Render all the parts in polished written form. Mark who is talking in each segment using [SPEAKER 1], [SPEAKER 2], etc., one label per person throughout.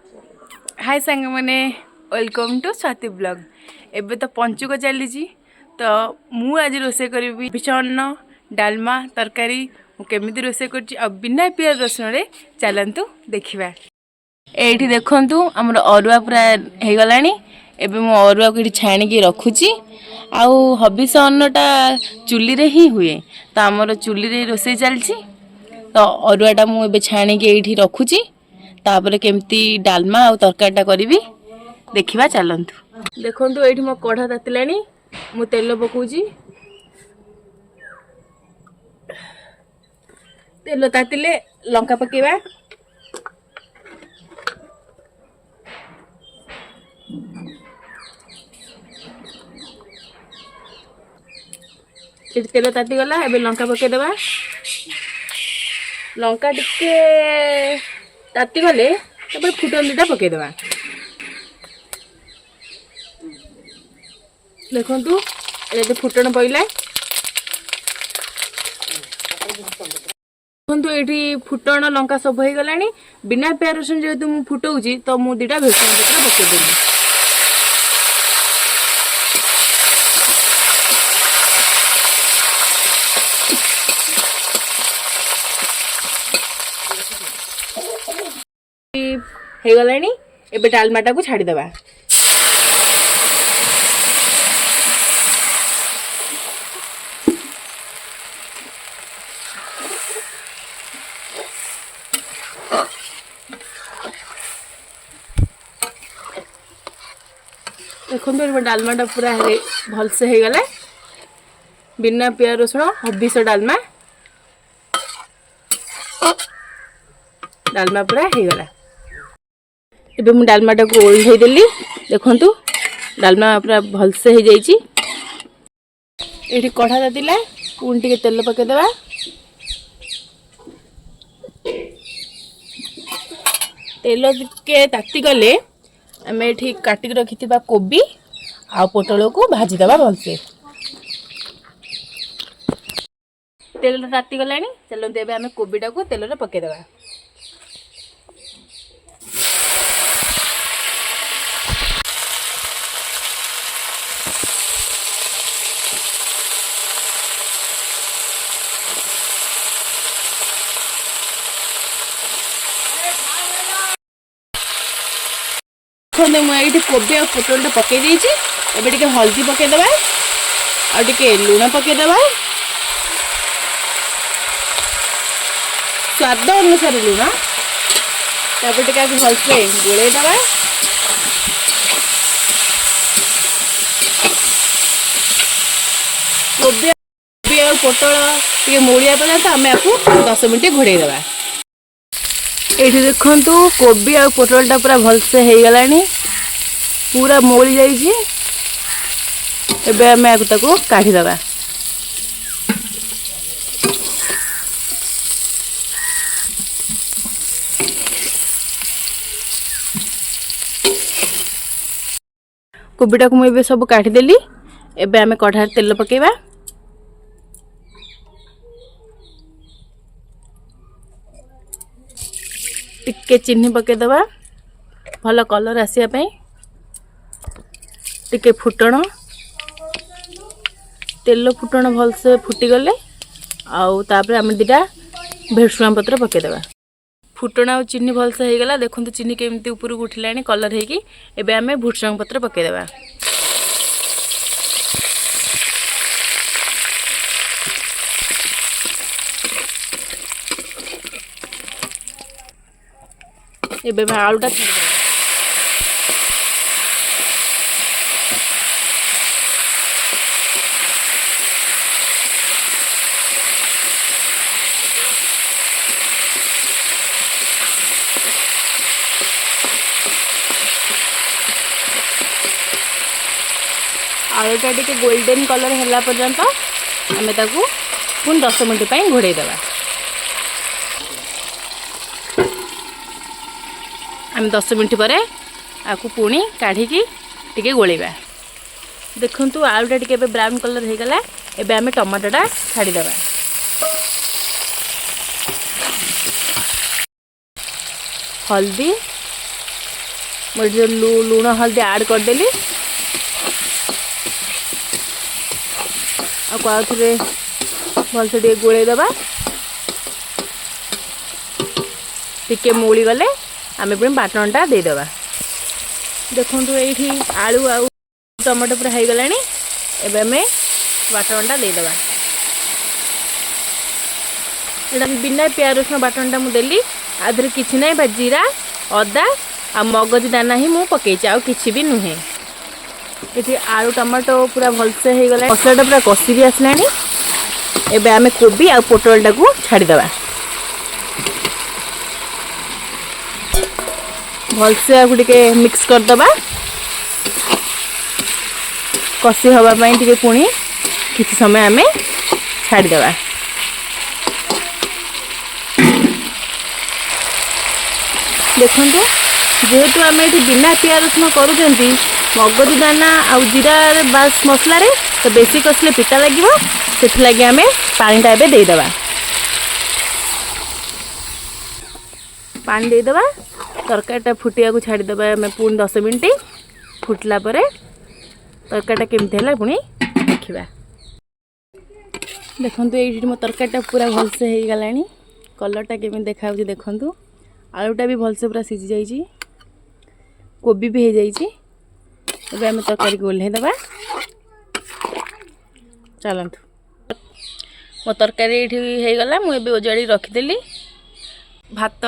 [SPEAKER 1] हाय सांग मैंने welcome to Swati blog. एबे तो पंचुक चली तो मु आज रोसे करी विचन्न डालमा तरकारी केमी रोसे कर बिना पियाज रसुण रे चलतु देखा। ये देखु आमर अरुआ पूरा हो गला। एबे मु अरुआ को छाणिकी रखुची। आउ हबिष अन्नटा चुली रे ही हुए तो आमर चुली रे रोसे चलची। तो अरुआटा मुझे छाणिकी ये रखुची। तापर केमती डालमा आ तरकारीटा करी देखा चलतु। देखु ये मो कढ़ा तातिला मु तेल पकाउची। तेल तातिले लंका पकेवा। तेल ताती गला एबे लंका पकेदेवा। लंका टिके ताती गले तब फुटन दुटा पकेदेवा। देखु ये फुटन पड़ला। देखु ये फुटन लंका सब हो गला। बिना प्याज रसुण जेहेतु मुझे फुटाऊँगी तो मुझे दुटा भेसुआ पत्र पकईदेवी। हो गला। एबे डालमाटा को छाड़ीदेवा। देखो डालमाटा पूरा भलसे हो गला। बिना प्याज रसुण हबिष डालमा डालमा पूरा हो गला। एबे मु डालमाटा को ओल्हे देली। देखंतु डालमा पूरा भलसे हो जाइए। ये कढ़ा तातिला पुणी टिके तेल पकेदेवा। तेल टिके ताती गले आम ये काटिक रखि कोबी आ पोटल को भाजीदेवा भलसे। तेल ताती गला। चलते एबे आम कोबीटा को तेल पकेदेवा। मुझे कोबी और पोटल पकई देती। एबे टिके हल्दी पकईदेवा आ टिके लुण पकईदेवा। स्वाद अनुसार लुण। तापर टिके भलसे गोलेदेवा। कोबी और पोटल टिके मोड़िया पर्यंत आम आपको 10 मिनट घोड़ेदेवा। ये देखंतु कोबी और पोटलटा पूरा भलसे हो गला। पूरा मोड़ी जाइए। एबे आम आपको काढ़ीदेवा। कोबीटा को मुझे सब काढ़ीदेली। एबे आम कढ़ा तेल पकेवा। टिके चीनी पकईदेवा भल कलर आसापी। टिके फुटण तेल फुटण भलसे फुटीगले आउे आम दुटा भेसुआ पत्र पकईदेवा। फुटण आ चीनी भलसे हो गला। देखो चीनी केमती ऊपर को उठिला कलर होगी। एबे आम भुसुआ पत्र पकईदेवा। एबे आलूटा छाड़ीदेवा। आलूटा टिके गोल्डन कलर है पर्यंत आम ताकू पुणी 10 मिनट घोड़ेदेवा। आम 10 मिनट पर आपको पुणी काढ़ी टिके गोलेबा। देखंतु आलूटा टिके ब्राउन कलर हो गला। एबे आम टमाटोटा छाड़ीदेवा। हल्दी मुझे लुण हल्दी ऐड करदेली आउे भलसे टे गोले दबा टिके मूली गले आम पुणी बाटनटा देदेबा। देखो ये आलू आ टमाटो पूरा हो गला एवं आम बाटनटा देदेबा। यहाँ बिना प्याज रसुण बाटनटा मुझे आधे कि ना जीरा अदा आ मगज दाना ही मुझे पकई आउ कि भी नुहे। ये आलू टमाटो पूरा भलसे हो गला मसलाटा पूरा कषि भी आसला। एबे आमे कोबी आ पोटलटा को छाड़ीदेवा भलसे आगे मिक्स करदबा कषि हवापाई टे पुणी किसी समय आमे छाड़ीदेवा। देखो जेहेतु आम ये बिना प्याज रसुण करूँ मगज दाना आ जीरा बास मसला रे तो बेसी कसले पिता लगे से लगे आम पानीटा एबे देदेबा। पानी देदेबा तरकारीटा फुटिया को छाड़ीदेबा आम पुणी 10 मिनिट फुटला पर तरकारीटा केमती है पुणी देखा। देखो ये मो तरकारीटा पूरा भलसे हो गला कलरटा केमी देखा देखु आलूटा भी भलसे पूरा सीझी जाइए कोबी भी हो जाइए। एबे आम तरकारी को ओल्हेदेबा। चलतु मो तरकारी ये होगला मुझे ओजाड़ी रखीदेली भात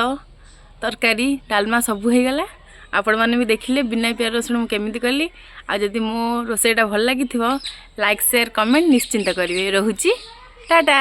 [SPEAKER 1] तरकारी डालमा सब हो गला। आपण मैंने भी देखिले बिना प्याज रसुण मुझे केमी कली। आदि मो रोसईटा भल लगी लाइक शेयर कमेंट निश्चिंत करेंगे। रोची टाटा।